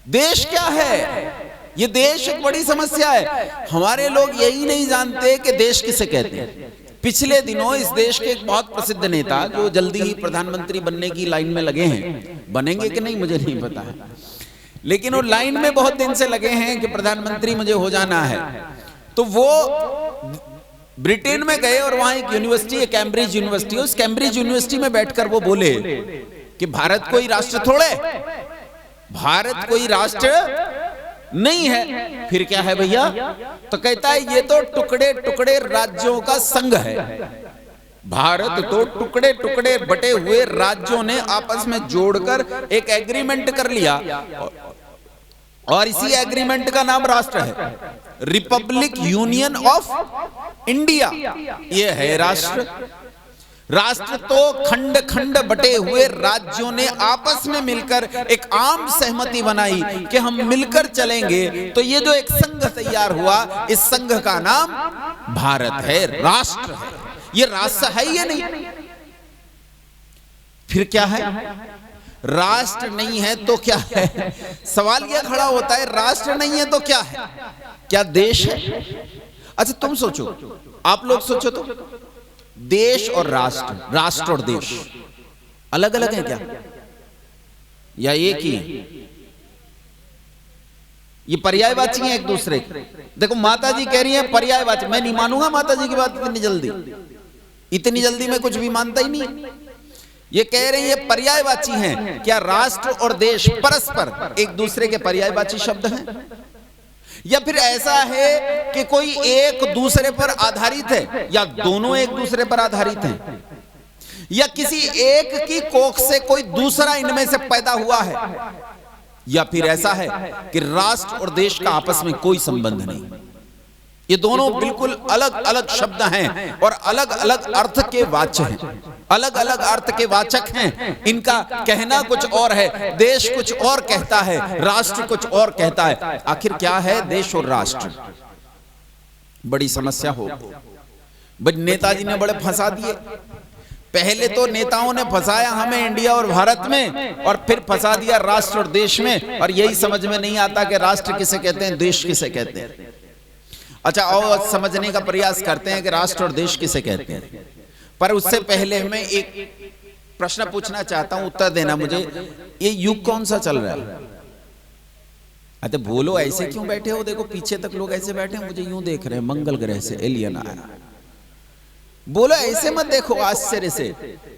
देश क्या है? ये देश एक बड़ी समस्या है। हमारे लोग यही नहीं जानते कि देश किसे कहते हैं। पिछले दिनों इस देश के एक बहुत प्रसिद्ध नेता जो जल्दी ही प्रधानमंत्री बनने की लाइन में लगे हैं, बनेंगे कि नहीं मुझे नहीं पता है, लेकिन वो लाइन में बहुत दिन से लगे हैं कि प्रधानमंत्री मुझे हो जाना है। तो वो ब्रिटेन में गए और वहां एक यूनिवर्सिटी है, कैम्ब्रिज यूनिवर्सिटी। उस कैम्ब्रिज यूनिवर्सिटी में बैठकर वो बोले कि भारत कोई राष्ट्र थोड़े, भारत कोई राष्ट्र नहीं है, फिर क्या है भैया? तो कहता है ये तो टुकड़े टुकड़े राज्यों का संघ है। भारत तो टुकड़े टुकड़े बटे हुए राज्यों ने आपस में जोड़कर एक एग्रीमेंट कर लिया और इसी एग्रीमेंट का नाम राष्ट्र है, रिपब्लिक यूनियन ऑफ इंडिया। ये है राष्ट्र। राष्ट्र तो खंड खंड बटे हुए राज्यों ने आपस में मिलकर एक आम सहमति बनाई कि हम मिलकर चलेंगे। तो ये जो एक संघ तैयार हुआ, इस संघ का नाम भारत है, राष्ट्र है। ये राष्ट्र है ये नहीं, फिर क्या है? राष्ट्र नहीं है तो क्या है? सवाल यह खड़ा होता है, राष्ट्र नहीं है तो क्या है? क्या देश है? अच्छा तुम सोचो, आप लोग सोचो तो, देश और राष्ट्र, राष्ट्र और देश अलग अलग है क्या या एक ही? ये पर्यायवाची है एक दूसरे के। देखो माता जी कह रही है पर्यायवाची, मैं नहीं मानूंगा माता जी की बात इतनी जल्दी मैं कुछ भी मानता ही नहीं। ये कह रही है पर्यायवाची हैं। क्या राष्ट्र और देश परस्पर एक दूसरे के पर्यायवाची शब्द हैं, या फिर ऐसा है कि कोई एक दूसरे पर आधारित है, या दोनों एक दूसरे पर आधारित हैं, या किसी एक की कोख से कोई दूसरा इनमें से पैदा हुआ है, या फिर ऐसा है कि राष्ट्र और देश का आपस में कोई संबंध नहीं? ये दोनों बिल्कुल अलग अलग शब्द हैं और अलग अलग अर्थ के वाचक हैं, अलग अलग अर्थ के वाचक हैं। इनका कहना कुछ और है, देश कुछ और कहता है, राष्ट्र कुछ और कहता है। आखिर क्या है देश और राष्ट्र? बड़ी समस्या हो। नेताजी ने बड़े फंसा दिए। पहले तो नेताओं ने फंसाया हमें इंडिया और भारत में, और फिर फंसा दिया राष्ट्र और देश में, और यही समझ में नहीं आता कि राष्ट्र किसे कहते हैं, देश किसे कहते हैं। अच्छा और समझने का प्रयास करते हैं कि राष्ट्र और देश किसे कहते हैं। पर उससे पहले मैं एक प्रश्न पूछना चाहता हूं, उत्तर देना मुझे। ये युग कौन सा चल रहा है? अरे बोलो, ऐसे क्यों बैठे हो? देखो पीछे तक लोग ऐसे बैठे हैं, मुझे यूं देख रहे हैं, मंगल ग्रह से एलियन आया। बोलो ऐसे मत देखो आश्चर्य से,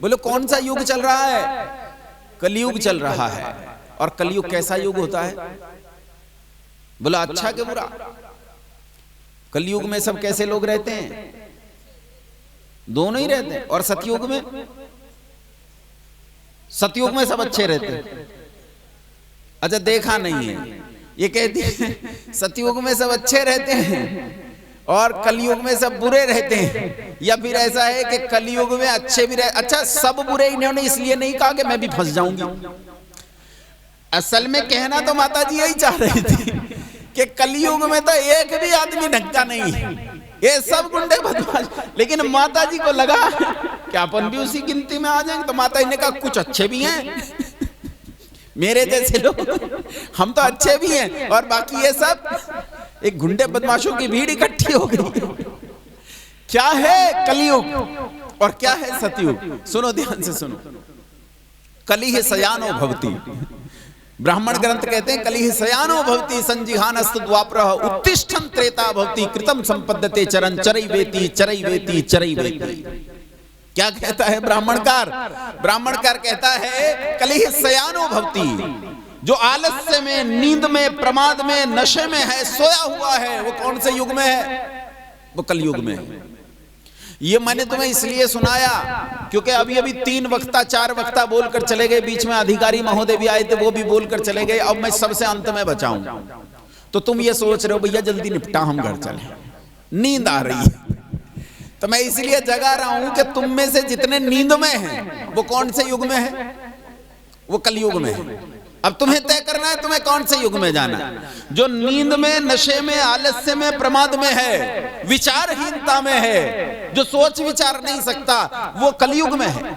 बोलो कौन सा युग चल रहा है? कलयुग चल रहा है। और कलयुग कैसा युग होता है? बोलो अच्छा कि बुरा? कलयुग में सब कैसे लोग रहते हैं? दोनों ही रहते हैं। और सतयुग में? सतयुग में सब अच्छे रहते हैं। अच्छा देखा नहीं है, ये कहती है सतयुग में सब अच्छे रहते हैं और कलयुग में सब बुरे रहते हैं, या फिर ऐसा है कि कलयुग में अच्छे भी रहे? अच्छा सब बुरे इन्होंने इसलिए नहीं कहा कि मैं भी फंस जाऊंगी। असल में कहना तो माता जी यही चाह रही थी कि कलयुग में तो एक भी आदमी ढंग का नहीं, ये सब गुंडे बदमाश। लेकिन माता जी को लगा कि अपन भी उसी गिनती में आ जाएंगे, तो माता जी ने कहा कुछ अच्छे भी हैं मेरे जैसे लोग, हम तो अच्छे भी हैं, और बाकी ये सब एक गुंडे बदमाशों की भीड़ इकट्ठी हो गई। क्या है कलयुग और क्या है सतयुग? सुनो ध्यान से सुनो। कलिह शयानो भवति, ब्राह्मण ग्रंथ कहते हैं कलिह शयानो भवति संजिहानस्तु द्वापरः उत्तिष्ठन् त्रेता भवति कृतं संपद्यते चरन् चरैवेति चरैवेति चरैवेति। क्या कहता है ब्राह्मणकार? ब्राह्मणकार कहता है कलिह शयानो भवति, जो आलस्य में, नींद में, प्रमाद में, नशे में है, सोया हुआ है, वो कौन से युग में है? वो कलयुग में है। ये मैंने तुम्हें इसलिए सुनाया क्योंकि अभी अभी 3 वक्ता 4 वक्ता बोलकर चले गए, बीच में अधिकारी महोदय भी आए थे, वो भी बोलकर चले गए। अब मैं सबसे अंत में बचाऊं, तो तुम ये सोच रहे हो भैया जल्दी निपटा, हम घर चले, नींद आ रही है। तो मैं इसलिए जगा रहा हूं कि तुम में से जितने नींद में हैं वो कौन से युग में है? वो कलयुग में है। अब तुम्हें तय करना है तुम्हें कौन से युग में जाना है। जो नींद में, नशे में, आलस्य में, प्रमाद में है, विचारहीनता में है, जो सोच विचार नहीं सकता, वो कलयुग में है।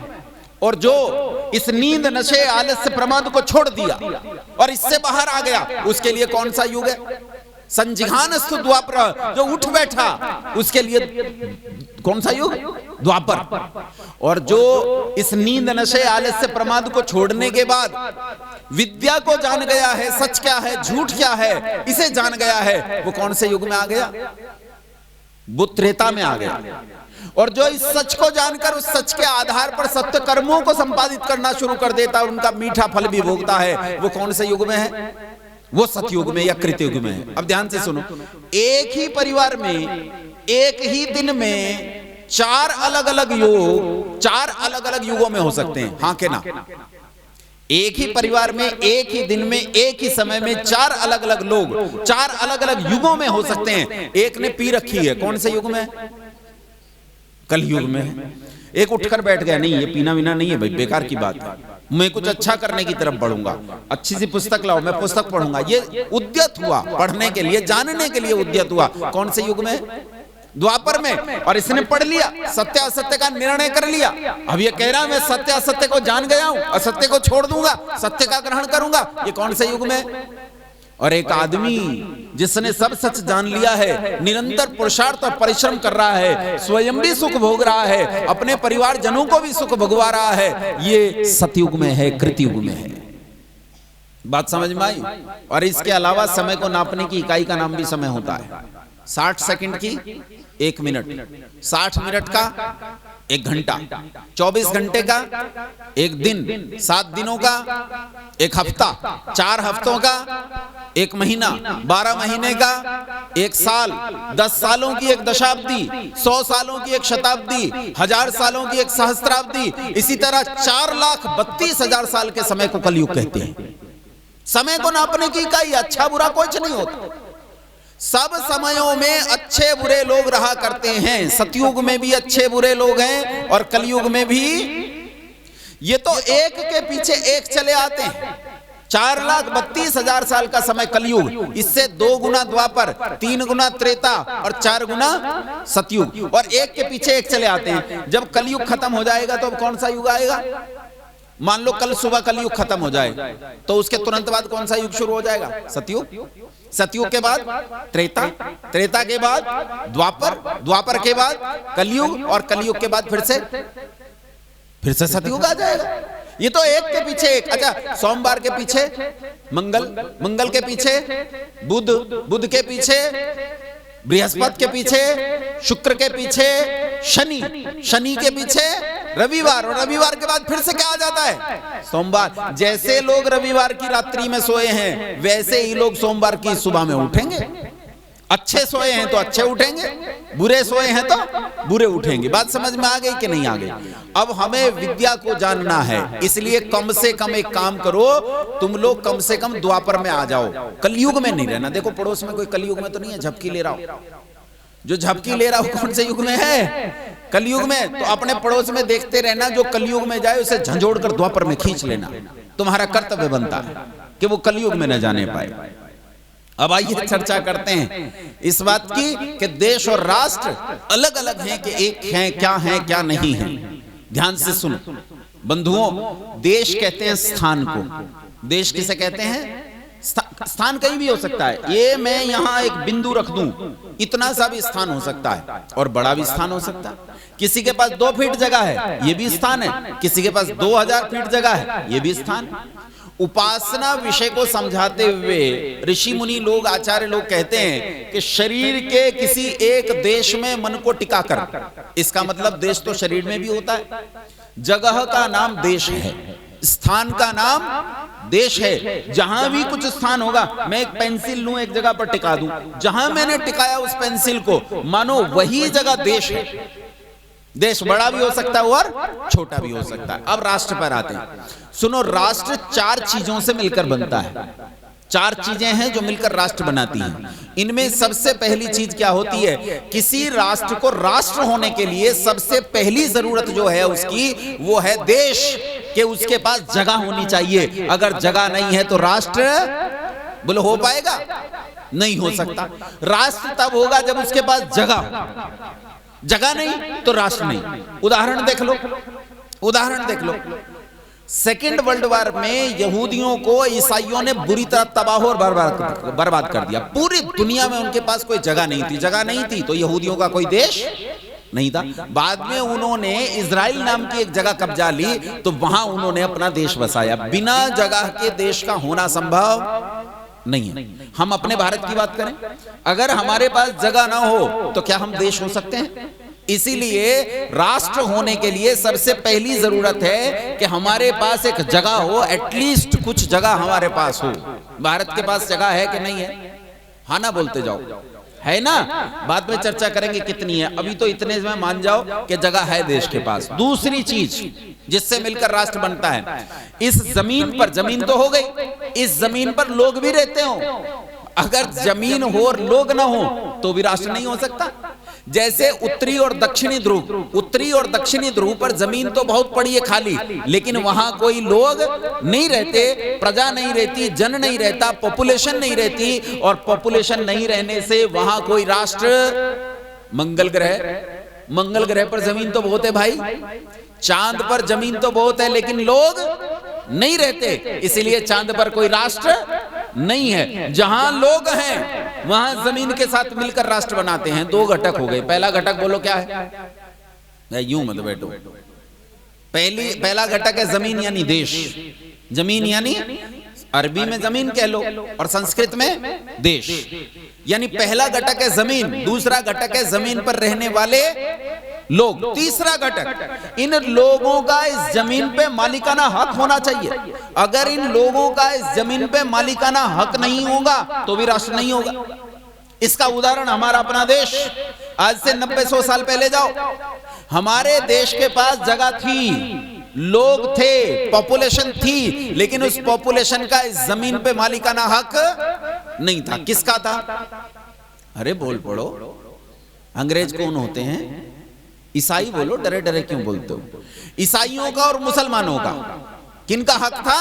और जो इस नींद, नशे, आलस्य, प्रमाद को छोड़ दिया और इससे बाहर आ गया, उसके लिए कौन सा युग है? संजिघानस्तु द्वापर, जो उठ बैठा उसके लिए कौन सा युग? द्वापर। और जो इस नींद, नशे, आलस्य, प्रमाद को छोड़ने के बाद विद्या को जान गया है, सच क्या है, झूठ क्या है, इसे जान गया है, वो कौन से युग में आ गया? वो त्रेता में आ गया। और जो इस सच को जानकर उस सच के आधार पर सत्य कर्मों को संपादित करना शुरू कर देता है, उनका मीठा फल भी भोगता है, वो कौन से युग में है? वो सतयुग में या कृतयुग में है। अब ध्यान से सुनो, एक ही परिवार में एक ही दिन में 4 अलग अलग योग 4 अलग अलग युगों में हो सकते हैं, हाँ के ना? एक ही परिवार में एक ही दिन में एक ही समय में 4 अलग अलग लोग 4 अलग अलग युगों में हो सकते हैं। एक ने पी रखी है, कौन से युग में? कलयुग में। एक उठकर बैठ गया, नहीं ये पीना वीना नहीं है भाई, बेकार की बात है, मैं कुछ अच्छा करने की तरफ बढ़ूंगा, अच्छी सी पुस्तक लाओ, मैं पुस्तक पढ़ूंगा। ये उद्यत हुआ पढ़ने के लिए, जानने के लिए उद्यत हुआ, कौन से युग में? द्वापर में। और इसने पढ़ लिया, सत्य असत्य का निर्णय कर लिया। अब ये कह रहा मैं सत्य असत्य को जान गया हूं, असत्य को छोड़ दूंगा, सत्य का ग्रहण करूंगा, ये कौन से युग में? और एक आदमी जिसने सब सच जान लिया है, निरंतर पुरुषार्थ और परिश्रम कर रहा है, स्वयं भी सुख भोग रहा है, अपने परिवार जनों को भी सुख भोगवा रहा है, ये सतयुग में है, कृतयुग में है। बात समझ में आई? और इसके अलावा समय को नापने की इकाई का नाम भी समय होता है। 60 सेकंड की 1 मिनट, 60 मिनट का 1 घंटा, 24 घंटे का 1 दिन, 7 दिनों का 1 हफ्ता, 4 हफ्तों का 1 महीना, 12 महीने का 1 साल, 10 सालों की 1 दशाब्दी, 100 सालों की 1 शताब्दी, 1000 सालों की 1 सहस्त्राब्दी, इसी तरह 4,32,000 साल के समय को कलयुग कहते हैं। समय को नापने की इकाई, अच्छा बुरा कुछ नहीं होता। सब समयों में अच्छे बुरे लोग रहा करते हैं, सतयुग में भी अच्छे बुरे लोग हैं और कलयुग में भी। ये तो एक के पीछे एक चले आते हैं। 4,32,000 साल का समय कलयुग, इससे 2 गुना द्वापर, 3 गुना त्रेता और 4 गुना सतयुग, और एक के पीछे एक चले आते हैं। जब कलयुग खत्म हो जाएगा तो अब कौन सा युग आएगा? मान लो कल सुबह कलयुग खत्म हो जाए तो उसके तुरंत बाद कौन सा युग शुरू हो जाएगा? सतयुग। सतयुग के बाद त्रेता, त्रेता के बाद द्वापर, द्वापर के बाद कलयुग, और कलयुग के बाद फिर से सतयुग आ जाएगा। ये तो एक के पीछे एक। अच्छा, सोमवार के पीछे मंगल, मंगल के पीछे बुध, बुध के पीछे बृहस्पति के पीछे, शुक्र के पीछे शनि, शनि के पीछे रविवार, और रविवार के बाद फिर से क्या आ जाता है? सोमवार। जैसे लोग रविवार की रात्रि में सोए हैं वैसे ही लोग सोमवार की सुबह में उठेंगे। अच्छे सोए हैं तो अच्छे उठेंगे, बुरे सोए हैं तो बुरे उठेंगे। बात समझ में आ गई कि नहीं आ गई? अब हमें विद्या को जानना है, इसलिए कम से कम एक काम करो, तुम लोग कम से कम द्वापर में आ जाओ, कलयुग में नहीं रहना। देखो पड़ोस में कोई कलयुग में तो नहीं है, झपकी ले रहा हो। जो झपकी ले रहा हो कौन से युग में है? कलयुग में। तो अपने पड़ोस में देखते रहना, जो कलयुग में जाए उसे झंझोड़ कर द्वापर में खींच लेना। तुम्हारा कर्तव्य बनता है कि वो कलयुग में न जाने पाए। अब आइए चर्चा करते हैं इस बात की कि देश और राष्ट्र अलग अलग हैं कि एक हैं, क्या हैं क्या नहीं है। ध्यान से सुनो बंधुओं, देश कहते हैं स्थान को। देश किसे कहते हैं? स्थान कहीं भी हो सकता है। ये मैं यहाँ एक बिंदु रख दूं, इतना सा भी स्थान हो सकता है और बड़ा भी स्थान हो सकता है। किसी के पास 2 फीट जगह है, ये भी स्थान है। किसी के पास 2000 फीट जगह है, ये भी स्थान है। उपासना विषय को समझाते हुए ऋषि मुनि लोग, आचार्य लोग कहते हैं कि शरीर के किसी एक देश में मन को टिका कर, इसका मतलब देश तो शरीर में भी होता है। जगह का नाम देश है, स्थान का नाम देश है। जहां भी कुछ स्थान होगा, मैं एक पेंसिल लूं, एक जगह पर टिका दूं, जहां मैंने टिकाया उस पेंसिल को, मानो वही जगह देश है। देश बड़ा भी हो सकता है और छोटा भी हो सकता है। अब राष्ट्र पर आते हैं। सुनो, राष्ट्र 4 चीजों से मिलकर बनता है। 4 चीजें हैं जो मिलकर राष्ट्र बनाती हैं। इनमें सबसे पहली चीज क्या होती है? किसी राष्ट्र को राष्ट्र होने के लिए सबसे पहली जरूरत जो है उसकी, वो है देश, कि उसके पास जगह होनी चाहिए। अगर जगह नहीं है तो राष्ट्र बोलो हो पाएगा? नहीं हो सकता। राष्ट्र तब होगा जब उसके पास जगह नहीं तो राष्ट्र नहीं। उदाहरण देख लो, उदाहरण देख लो, सेकेंड वर्ल्ड वॉर में यहूदियों को ईसाइयों ने बुरी तरह तबाह और बर्बाद कर दिया। पूरी दुनिया में उनके पास कोई जगह नहीं थी, जगह नहीं थी तो यहूदियों का कोई देश नहीं था। बाद में उन्होंने इजराइल नाम की एक जगह कब्जा ली, तो वहां उन्होंने अपना देश बसाया। बिना जगह के देश का होना संभव नहीं है। हम अपने भारत की बात करें, अगर हमारे पास जगह ना हो तो क्या हम देश हो सकते हैं? इसीलिए राष्ट्र होने के लिए सबसे पहली जरूरत है कि हमारे पास एक जगह हो, एटलीस्ट कुछ जगह हमारे पास हो। भारत के पास जगह है कि नहीं है? हाँ ना बोलते जाओ, है ना? बाद में चर्चा करेंगे कितनी है, अभी तो इतने में मान जाओ कि जगह है देश के पास। दूसरी चीज जिससे मिलकर राष्ट्र बनता है, इस जमीन पर, जमीन तो हो गई, इस जमीन पर लोग भी रहते हो। अगर जमीन हो और लोग ना हो तो भी राष्ट्र नहीं हो सकता। जैसे उत्तरी और दक्षिणी ध्रुव, उत्तरी और दक्षिणी ध्रुव पर जमीन तो बहुत पड़ी है खाली, लेकिन वहां कोई लोग नहीं रहते, प्रजा नहीं रहती, जन नहीं रहता, पॉपुलेशन नहीं रहती, और पॉपुलेशन नहीं रहने से वहां कोई राष्ट्र। मंगल ग्रह पर जमीन तो बहुत है भाई, चांद पर जमीन तो बहुत है, लेकिन लोग नहीं रहते, इसीलिए चांद पर कोई राष्ट्र नहीं है। जहां लोग हैं वहां जमीन के साथ मिलकर राष्ट्र बनाते हैं। दो घटक हो गए। पहला घटक बोलो क्या है? यूं मत बैठो। पहला घटक है जमीन यानी देश। जमीन यानी अरबी में जमीन कह लो और संस्कृत में देश, यानी पहला घटक है जमीन, दूसरा घटक है जमीन पर रहने वाले लोग, तीसरा घटक इन लोगों का इस जमीन पे मालिकाना हक होना चाहिए। अगर इन लोगों का इस जमीन पे मालिकाना हक नहीं होगा तो भी राष्ट्र नहीं होगा। इसका उदाहरण हमारा अपना देश। आज से 90-100 साल पहले जाओ, हमारे देश के पास जगह थी, लोग थे, पॉपुलेशन थी, लेकिन उस पॉपुलेशन का इस जमीन पे मालिकाना हक नहीं था। किसका था? अरे बोल पड़ो, अंग्रेज कौन होते हैं? ईसाई बोलो, डरे डरे क्यों बोलते हो? ईसाइयों का और मुसलमानों का। किनका हक था?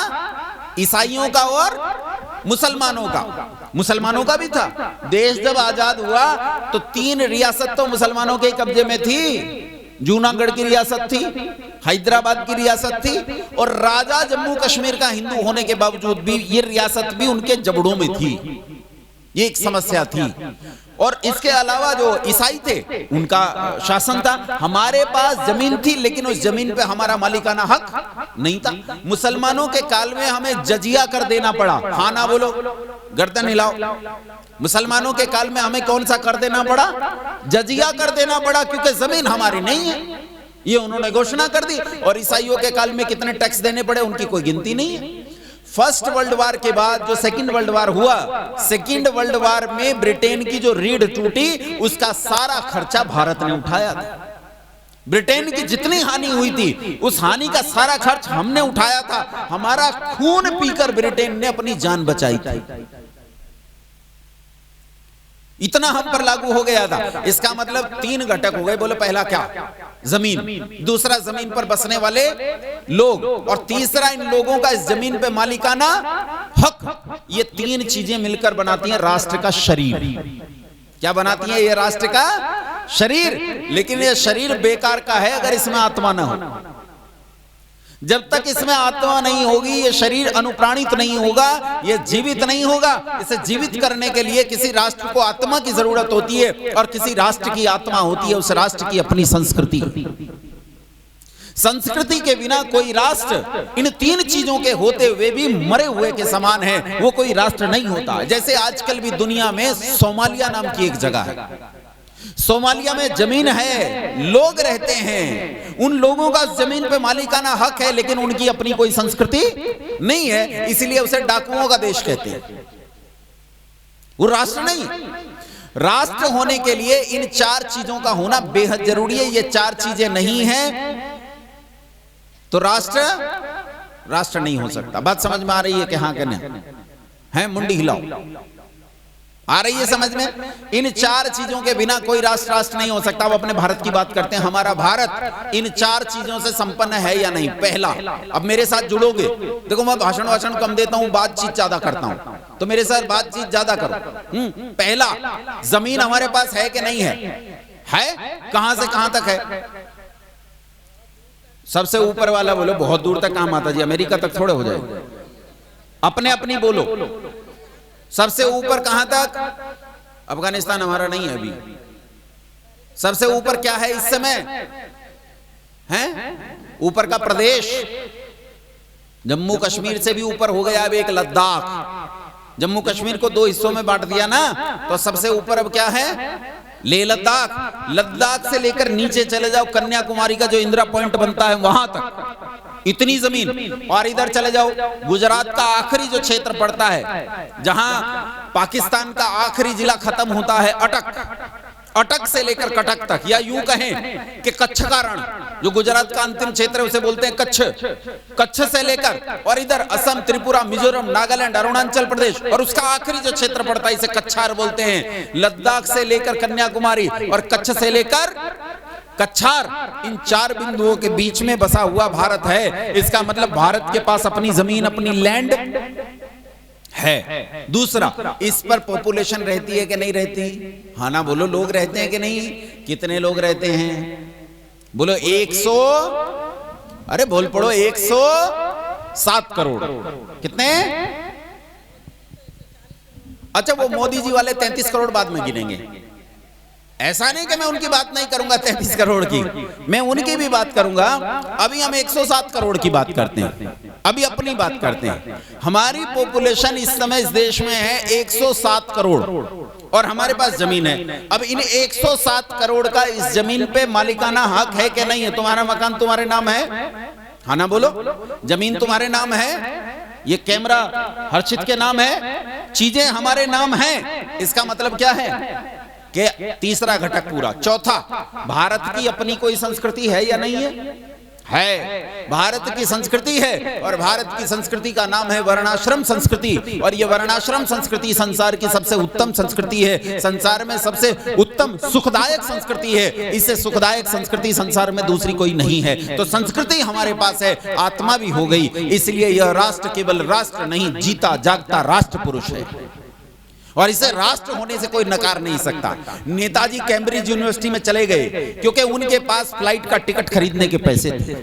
ईसाइयों का और मुसलमानों का। मुसलमानों का भी था। देश जब आजाद हुआ तो 3 रियासत तो मुसलमानों के कब्जे में थी। जूनागढ़ की रियासत थी, हैदराबाद की रियासत थी, और राजा जम्मू कश्मीर का हिंदू होने के बावजूद भी ये रियासत भी उनके जबड़ों में थी। ये एक समस्या थी। और इसके अलावा जो ईसाई थे उनका शासन था। हमारे पास जमीन थी लेकिन उस जमीन पे हमारा मालिकाना हक नहीं था। मुसलमानों के काल में हमें जजिया कर देना पड़ा। हाँ ना बोलो, गर्दन हिलाओ। मुसलमानों के काल में हमें कौन सा कर देना पड़ा? जजिया कर देना पड़ा, क्योंकि जमीन हमारी नहीं है, ये उन्होंने घोषणा कर दी। और ईसाइयों के काल में कितने टैक्स देने पड़े उनकी कोई गिनती नहीं है। फर्स्ट वर्ल्ड वॉर के बाद जो सेकंड वर्ल्ड वॉर हुआ, सेकंड वर्ल्ड वॉर में ब्रिटेन की जो रीढ़ टूटी उसका सारा खर्चा भारत ने उठाया था। ब्रिटेन की जितनी हानि हुई थी उस हानि का सारा खर्च हमने उठाया था। हमारा खून पीकर ब्रिटेन ने अपनी जान बचाई थी। इतना हम पर लागू हो गया था। इसका मतलब 3 घटक हो गए। बोले पहला क्या? जमीन, दूसरा जमीन पर बसने वाले लोग, और तीसरा इन लोगों का इस जमीन पे मालिकाना हक। ये 3 चीजें मिलकर बनाती हैं राष्ट्र का शरीर। क्या बनाती है? ये राष्ट्र का शरीर। लेकिन ये शरीर बेकार का है अगर इसमें आत्मा ना हो। जब तक इसमें आत्मा नहीं होगी ये शरीर अनुप्राणित नहीं होगा, ये जीवित नहीं होगा। इसे जीवित करने के लिए किसी राष्ट्र को आत्मा की जरूरत होती है, और किसी राष्ट्र की आत्मा होती है उस राष्ट्र की अपनी संस्कृति। संस्कृति के बिना कोई राष्ट्र इन 3 चीजों के होते हुए भी मरे हुए के समान है, वो कोई राष्ट्र नहीं होता। जैसे आजकल भी दुनिया में सोमालिया नाम की एक जगह है। सोमालिया में जमीन है, लोग रहते हैं, उन लोगों का जमीन पे मालिकाना हक है, लेकिन उनकी अपनी कोई संस्कृति नहीं है, इसलिए उसे डाकुओं का देश कहते हैं। वो राष्ट्र नहीं। राष्ट्र होने के लिए इन 4 चीजों का होना बेहद जरूरी है। ये 4 चीजें नहीं है तो राष्ट्र नहीं हो सकता। बात समझ में आ रही है कि हाँ कहने हैं? मुंडी हिलाओ। आ रही है समझ में? इन 4 चीजों के बिना कोई राष्ट्र नहीं हो सकता। अब अपने भारत की बात करते हैं। हमारा भारत इन 4 चीजों से संपन्न है या नहीं? पहला, अब मेरे साथ जुड़ोगे। देखो मैं भाषण कम देता हूं, बातचीत ज्यादा करता हूं, तो मेरे साथ बातचीत ज्यादा करो। पहला, जमीन हमारे पास है कि नहीं है? है। कहां से कहां तक है? सबसे ऊपर वाला बोलो बहुत दूर तक काम आता जी, अमेरिका तक थोड़े हो जाए। अपने अपनी बोलो, सबसे ऊपर कहां तक? अफगानिस्तान हमारा नहीं है अभी। सबसे ऊपर क्या है इस समय? है ऊपर का प्रदेश जम्मू कश्मीर से भी ऊपर हो गया अब एक लद्दाख। जम्मू कश्मीर को दो हिस्सों में बांट दिया ना, तो सबसे ऊपर अब क्या है? लेह लद्दाख। लद्दाख से लेकर नीचे चले जाओ कन्याकुमारी का जो इंदिरा पॉइंट बनता है वहां तक इतनी जमीन, और इधर चले जाओ गुजरात का आखिरी जो क्षेत्र पड़ता है जहां पाकिस्तान का आखिरी जिला खत्म होता है अटक, अटक से लेकर कटक तक, या यूं कहें कि कच्छ का रण जो गुजरात का अंतिम क्षेत्र है उसे बोलते हैं कच्छ। कच्छ से लेकर और इधर असम, त्रिपुरा, मिजोरम, नागालैंड, अरुणाचल प्रदेश और उसका आखिरी जो क्षेत्र पड़ता है इसे कच्छार बोलते हैं। लद्दाख से लेकर कन्याकुमारी और कच्छ से लेकर कच्छार, इन चार बिंदुओं के बीच में बसा हुआ भारत है। इसका मतलब भारत के पास अपनी जमीन, अपनी लैंड है। दूसरा, इस पर पॉपुलेशन रहती है कि नहीं रहती? हाँ ना बोलो, लोग रहते हैं कि नहीं? कितने लोग रहते हैं? बोलो 100, अरे बोल पड़ो 107 करोड़। कितने? अच्छा, वो मोदी जी वाले 33 करोड़ बाद में गिनेंगे। ऐसा नहीं कि मैं उनकी बात नहीं करूंगा 33 करोड़ की, मैं उनकी भी बात करूंगा। अभी हम 107 करोड़ की बात करते हैं, अभी अपनी बात करते हैं। हमारी पॉपुलेशन इस समय इस देश में है 107 करोड़ और हमारे पास जमीन है। अब इन 107 करोड़ का इस जमीन पे मालिकाना हक है कि नहीं है? तुम्हारा मकान तुम्हारे नाम है? हाँ ना बोलो, जमीन तुम्हारे नाम है, ये कैमरा हर्षित के नाम है, चीजें हमारे नाम हैं। इसका मतलब क्या है कि तीसरा घटक पूरा। चौथा, भारत की अपनी कोई संस्कृति है या नहीं है? है, भारत की संस्कृति है और भारत की संस्कृति का नाम है वर्णाश्रम संस्कृति। और ये वर्णाश्रम संस्कृति संसार की सबसे उत्तम संस्कृति है, संसार में सबसे उत्तम सुखदायक संस्कृति है। इससे सुखदायक संस्कृति संसार में दूसरी कोई नहीं है। तो संस्कृति हमारे पास है, आत्मा भी हो गई। इसलिए यह राष्ट्र केवल राष्ट्र नहीं, जीता जागता राष्ट्र पुरुष है और इसे राष्ट्र होने से कोई नकार नहीं सकता। नेताजी कैम्ब्रिज यूनिवर्सिटी में चले गए क्योंकि उनके पास फ्लाइट का टिकट खरीदने के पैसे थे।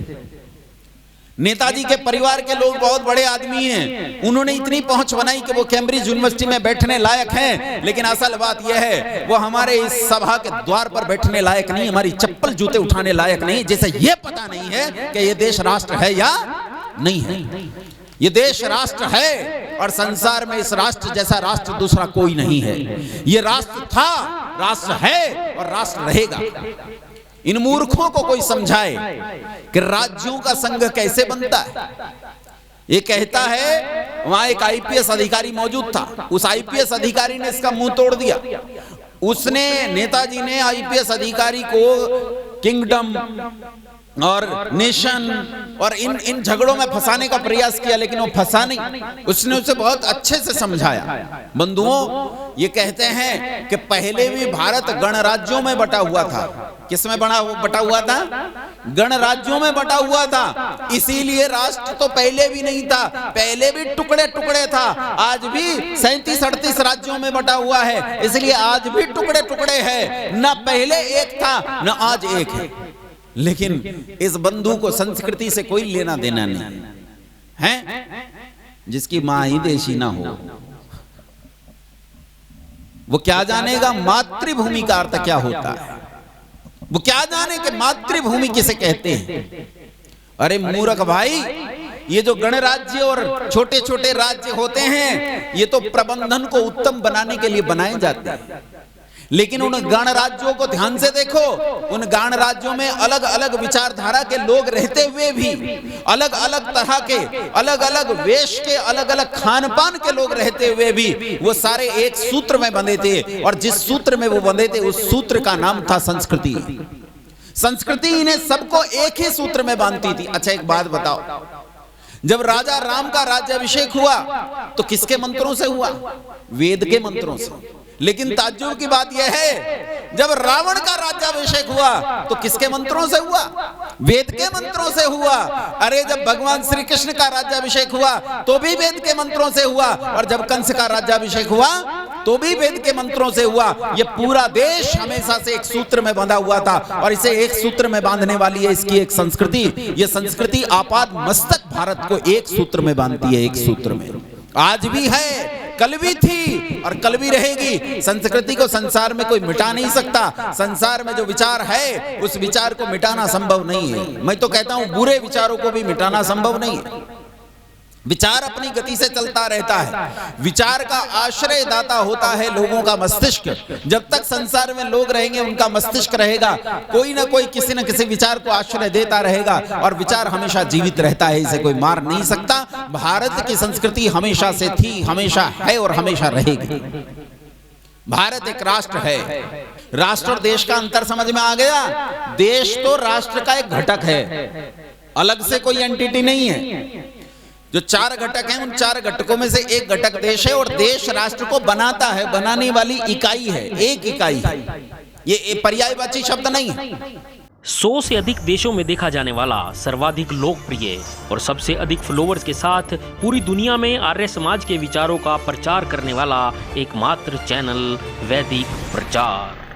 नेताजी के परिवार के लोग बहुत बड़े आदमी हैं, उन्होंने इतनी पहुंच बनाई कि वो कैम्ब्रिज यूनिवर्सिटी में बैठने लायक हैं। लेकिन असल बात यह है वो हमारे इस सभा के द्वार पर बैठने लायक नहीं, हमारी चप्पल जूते उठाने लायक नहीं, जैसे ये पता नहीं है कि ये देश राष्ट्र है या नहीं है। ये देश राष्ट्र है और संसार में इस राष्ट्र जैसा राष्ट्र दूसरा कोई नहीं है। ये राष्ट्र था, राष्ट्र है और राष्ट्र रहेगा। इन मूर्खों को कोई समझाए कि राज्यों का संघ कैसे बनता है। ये कहता है, वहां एक आईपीएस अधिकारी मौजूद था, उस आईपीएस अधिकारी ने इसका मुंह तोड़ दिया। उसने, नेताजी ने आईपीएस अधिकारी को किंगडम और नेशन और इन झगड़ों में फंसाने का प्रयास किया, लेकिन वो फंसा नहीं। उसने उसे बहुत अच्छे से समझाया। बंधुओं, ये कहते हैं कि पहले भी भारत गणराज्यों में बटा हुआ था। किसमें बटा हुआ था? गणराज्यों में बटा हुआ था। इसीलिए राष्ट्र तो पहले भी नहीं था, पहले भी टुकड़े टुकड़े था। आज भी 37-38 राज्यों में बटा हुआ है, इसलिए आज भी टुकड़े टुकड़े है। न पहले एक था न आज एक है। लेकिन इस बंधु को संस्कृति से कोई लेना देना नहीं है। जिसकी मां ही देशी ना हो वो क्या जानेगा मातृभूमि का अर्थ क्या होता है? वो क्या जाने कि मातृभूमि किसे कहते हैं? अरे मूर्ख भाई, ये जो गणराज्य और छोटे छोटे राज्य होते हैं ये तो प्रबंधन को उत्तम बनाने के लिए बनाए जाते हैं। लेकिन उन गणराज्यों को ध्यान से देखो, उन गणराज्यों में अलग अलग विचारधारा के लोग रहते हुए भी, अलग अलग तरह के, अलग अलग वेश के, अलग अलग खान पान के लोग रहते हुए भी वो सारे एक सूत्र में बंधे थे। और जिस सूत्र में वो बंधे थे उस सूत्र का नाम था संस्कृति। संस्कृति इन्हें सबको एक ही सूत्र में बांधती थी। अच्छा, एक बात बताओ, जब राजा राम का राज्याभिषेक हुआ तो किसके मंत्रों से हुआ? वेद के मंत्रों से। लेकिन ताज्जुब की बात यह है, जब रावण का राज्याभिषेक हुआ तो किसके मंत्रों से हुआ? वेद के मंत्रों से हुआ। अरे जब भगवान श्री कृष्ण का राज्याभिषेक हुआ तो भी वेद के मंत्रों से हुआ, और जब कंस का राज्याभिषेक हुआ तो भी वेद के मंत्रों से हुआ। ये पूरा देश हमेशा से एक सूत्र में बंधा हुआ था और इसे एक सूत्र में बांधने वाली है इसकी एक संस्कृति। ये संस्कृति आपाद मस्तक भारत को एक सूत्र में बांधती है, एक सूत्र में। आज भी है, कल भी थी और कल भी रहेगी। संस्कृति को संसार में कोई मिटा नहीं सकता। संसार में जो विचार है उस विचार को मिटाना संभव नहीं है। मैं तो कहता हूं बुरे विचारों को भी मिटाना संभव नहीं है। विचार अपनी गति से चलता रहता है। विचार का आश्रय दाता होता है लोगों का मस्तिष्क। जब तक संसार में लोग रहेंगे उनका मस्तिष्क रहेगा, कोई ना कोई किसी न किसी विचार को आश्रय देता रहेगा और विचार हमेशा जीवित रहता है, इसे कोई मार नहीं सकता। भारत की संस्कृति हमेशा से थी, हमेशा है और हमेशा रहेगी। भारत एक राष्ट्र है। राष्ट्र और देश का अंतर समझ में आ गया। देश तो राष्ट्र का एक घटक है, अलग से कोई एंटिटी नहीं है। जो 4 घटक हैं उन 4 घटकों में से एक घटक देश है और देश राष्ट्र को बनाता है, बनाने वाली इकाई है, एक इकाई है। ये पर्यायवाची शब्द नहीं है। 100 से अधिक देशों में देखा जाने वाला सर्वाधिक लोकप्रिय और सबसे अधिक फॉलोअर्स के साथ पूरी दुनिया में आर्य समाज के विचारों का प्रचार करने वाला एकमात्र चैनल वैदिक प्रचार।